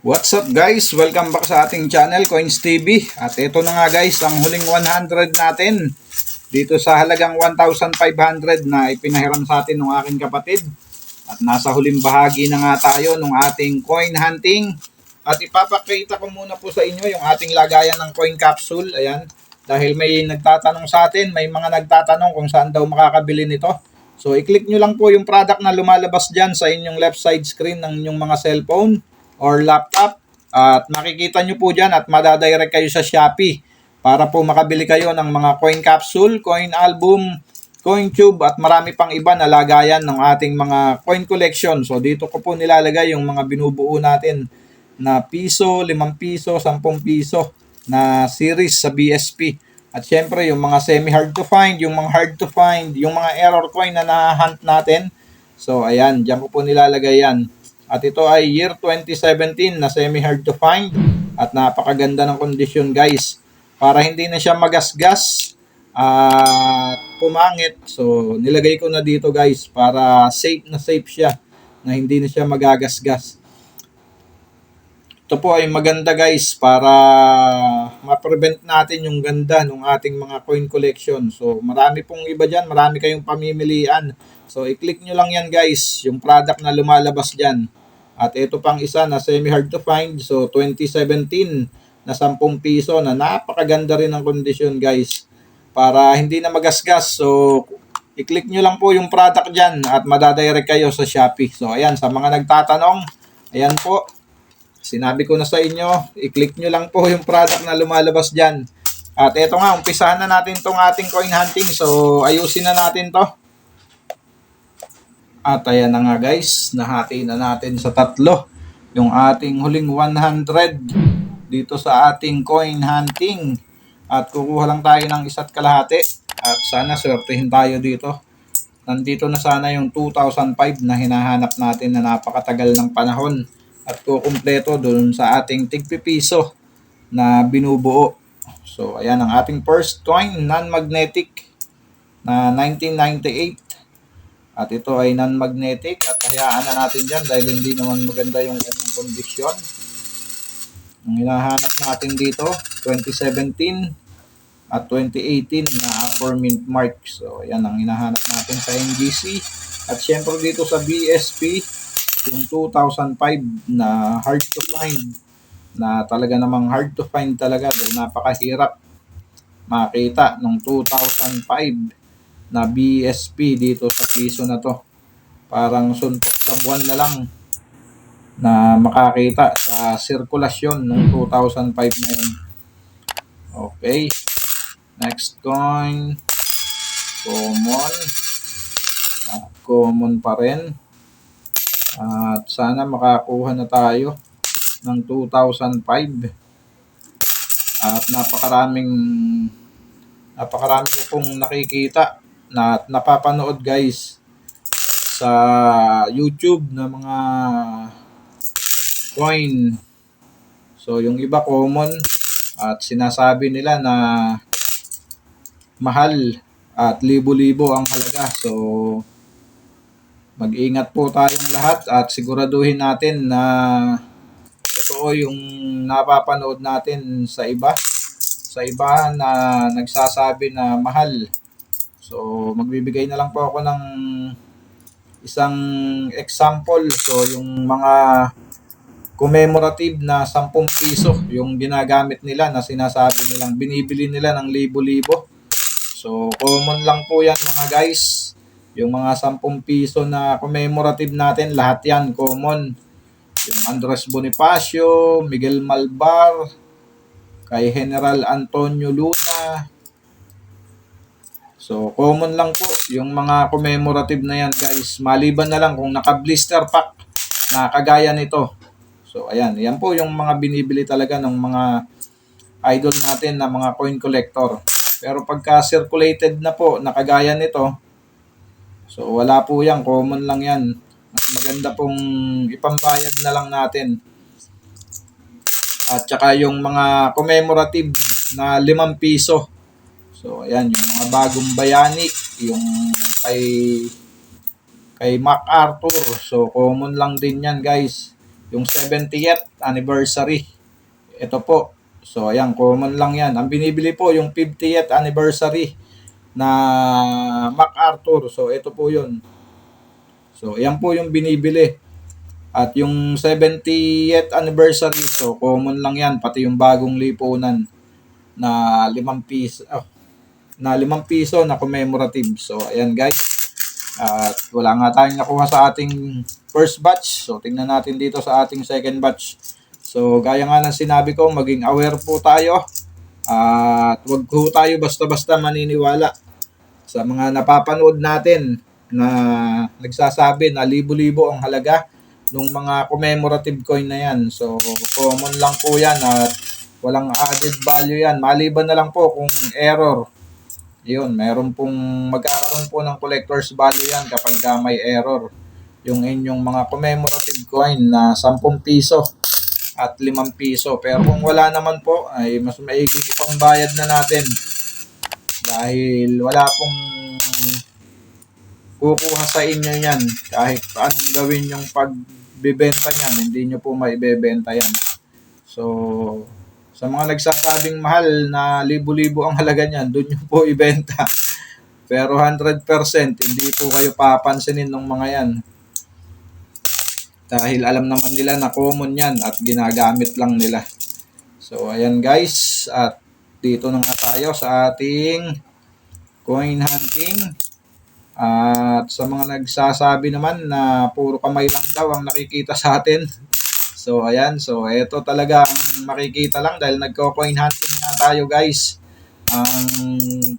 What's up guys? Welcome back sa ating channel, Coins TV. At ito na nga guys, ang huling 100 natin dito sa halagang 1,500 na ipinahiram sa atin ng aking kapatid. At nasa huling bahagi na nga tayo ng ating coin hunting. At ipapakita ko muna po sa inyo yung ating lagayan ng coin capsule. Ayan, dahil may nagtatanong sa atin, may mga nagtatanong kung saan daw makakabili nito. So i-click nyo lang po yung product na lumalabas dyan sa inyong left side screen ng inyong mga cellphone or laptop at makikita nyo po dyan at madadirect kayo sa Shopee para po makabili kayo ng mga coin capsule, coin album, coin tube at marami pang iba na lagayan ng ating mga coin collection. So dito ko po nilalagay yung mga binubuo natin na piso, 5 piso, 10 piso na series sa BSP. At syempre yung mga semi hard to find, yung mga hard to find, yung mga error coin na na-hunt natin. So ayan, dyan ko po nilalagay yan. At ito ay year 2017 na semi-hard to find at napakaganda ng kondisyon guys. Para hindi na siya magasgas at pumangit. So nilagay ko na dito guys para safe na safe siya na hindi na siya magagasgas. Ito po ay maganda guys para ma-prevent natin yung ganda ng ating mga coin collection. So marami pong iba dyan, marami kayong pamimilian. So i-click nyo lang yan guys, yung product na lumalabas dyan. At ito pang isa na semi-hard to find. So 2017 na 10 piso na napakaganda rin ng kondisyon guys. Para hindi na magasgas. So i-click nyo lang po yung product dyan at madadirect kayo sa Shopee. So ayan, sa mga nagtatanong, ayan po. Sinabi ko na sa inyo, i-click nyo lang po yung product na lumalabas dyan. At eto nga, umpisahan na natin tong ating coin hunting. So ayusin na natin to. At ayan na nga guys, nahati na natin sa tatlo yung ating huling 100 dito sa ating coin hunting. At kukuha lang tayo ng 1.5 at sana swertehin tayo dito. Nandito na sana yung 2005 na hinahanap natin na napakatagal ng panahon. At kukumpleto doon sa ating tigpipiso na binubuo. So ayan ang ating first coin, non-magnetic na 1998. At ito ay non-magnetic at hayaan na natin dyan dahil hindi naman maganda yung kanyang kondisyon. Ang hinahanap natin dito, 2017 at 2018 na upper mint mark. So yan ang hinahanap natin sa NGC. At syempre dito sa BSP, yung 2005 na hard to find. Na talaga namang hard to find talaga dahil napakahirap makita nung 2005 na BSP dito sa piso na to. Parang suntok sa buwan na lang na makakita sa sirkulasyon ng 2005 na yun. Okay. Next coin. Common. Common pa rin. At sana makakuha na tayo ng 2005. At napakarami ko pong nakikita na napapanood guys sa YouTube na mga coin. So yung iba common at sinasabi nila na mahal at libo-libo ang halaga. So mag-ingat po tayong lahat at siguraduhin natin na totoo yung napapanood natin sa iba na nagsasabi na mahal. So magbibigay na lang po ako ng isang example. So yung mga commemorative na 10 piso yung ginagamit nila na sinasabi nilang binibili nila ng libo-libo. So common lang po yan mga guys. Yung mga 10 piso na commemorative natin, lahat yan common. Yung Andres Bonifacio, Miguel Malvar, kay General Antonio Luna. So common lang po yung mga commemorative na yan guys. Maliban na lang kung naka-blister pack na kagaya nito. So ayan, yan po yung mga binibili talaga ng mga idol natin na mga coin collector. Pero pagka circulated na po, nakagaya nito, so wala po yan, common lang yan. Mas maganda pong ipambayad na lang natin. At saka yung mga commemorative na 5 piso. So ayan, yung mga bagong bayani, yung kay MacArthur. So common lang din yan guys. yung 70th anniversary. Ito po. So ayan, common lang yan. Ang binibili po yung 50th anniversary na MacArthur. So ito po yun. So ayan po yung binibili. At yung 70th anniversary, so common lang yan. Pati yung bagong lipunan na 5 piso. Na 5 piso na commemorative. So ayan guys. At wala nga tayong nakuha sa ating first batch. So tingnan natin dito sa ating second batch. So gaya nga ng sinabi ko, maging aware po tayo. At wag po tayo basta-basta maniniwala sa mga napapanood natin na nagsasabi na libo-libo ang halaga ng mga commemorative coin na yan. So common lang po yan at walang added value yan. Maliban na lang po kung error. Yun, meron pong magkakaroon po ng collector's value yan kapag may error. Yung inyong mga commemorative coin na 10 piso at 5 piso. Pero kung wala naman po, ay mas maiging ipambayad na natin. Dahil wala pong kukuha sa inyo yan. Kahit anong gawin yung pagbibenta niyan, hindi nyo po maibebenta yan. So, sa mga nagsasabing mahal na libo-libo ang halaga niyan, doon nyo po ibenta. Pero 100% hindi po kayo papansinin ng mga yan. Dahil alam naman nila na common yan at ginagamit lang nila. So ayan guys, at dito na nga tayo sa ating coin hunting. At sa mga nagsasabi naman na puro kamay lang daw ang nakikita sa atin. So ayan, so ito talaga ang makikita lang dahil nagko-coin hunting na tayo guys. Ang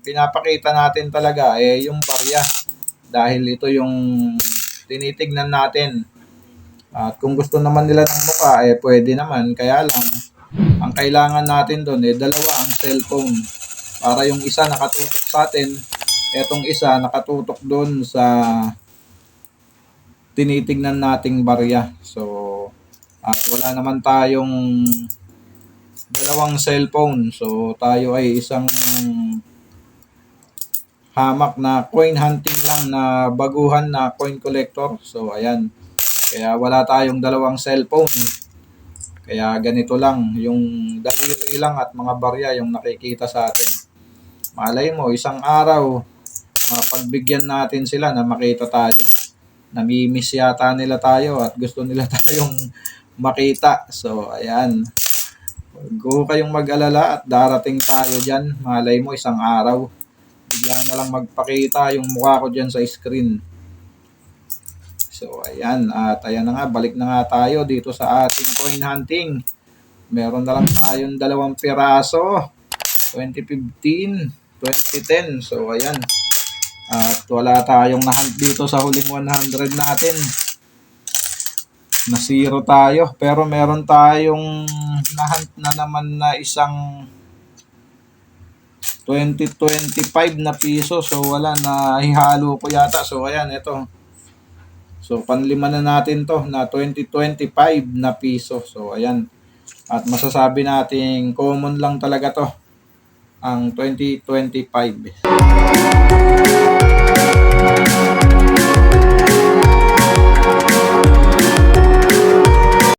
pinapakita natin talaga yung barya. Dahil ito yung tinitignan natin. At kung gusto naman nila ng mukha, pwede naman. Kaya lang, ang kailangan natin doon, dalawa ang cellphone. Para yung isa nakatutok sa atin, etong isa nakatutok doon sa tinitignan nating barya. So, at wala naman tayong dalawang cellphone. So, tayo ay isang hamak na coin hunting lang na baguhan na coin collector. So, ayan. Kaya wala tayong dalawang cellphone. Kaya ganito lang, yung daliri lang at mga barya yung nakikita sa atin. Malay mo, isang araw, mapagbigyan natin sila na makita tayo. Namimiss yata nila tayo at gusto nila tayong makita. So, ayan. Huwag kayong mag-alala at darating tayo dyan. Malay mo, isang araw. Bigla na lang magpakita yung mukha ko dyan sa screen. So, ayan. At ayan na nga, balik na nga tayo dito sa ating coin hunting. Meron na lang tayong 2 piraso. 2015, 2010. So, ayan. At wala tayong na-hunt dito sa huling 100 natin. Na 0 tayo. Pero meron tayong na-hunt na naman na isang 2025 na piso. So, wala na ihalo ko yata. So, ayan, ito. So, panlima na natin to na 2025 na piso. So, ayan. At masasabi nating common lang talaga to ang 2025.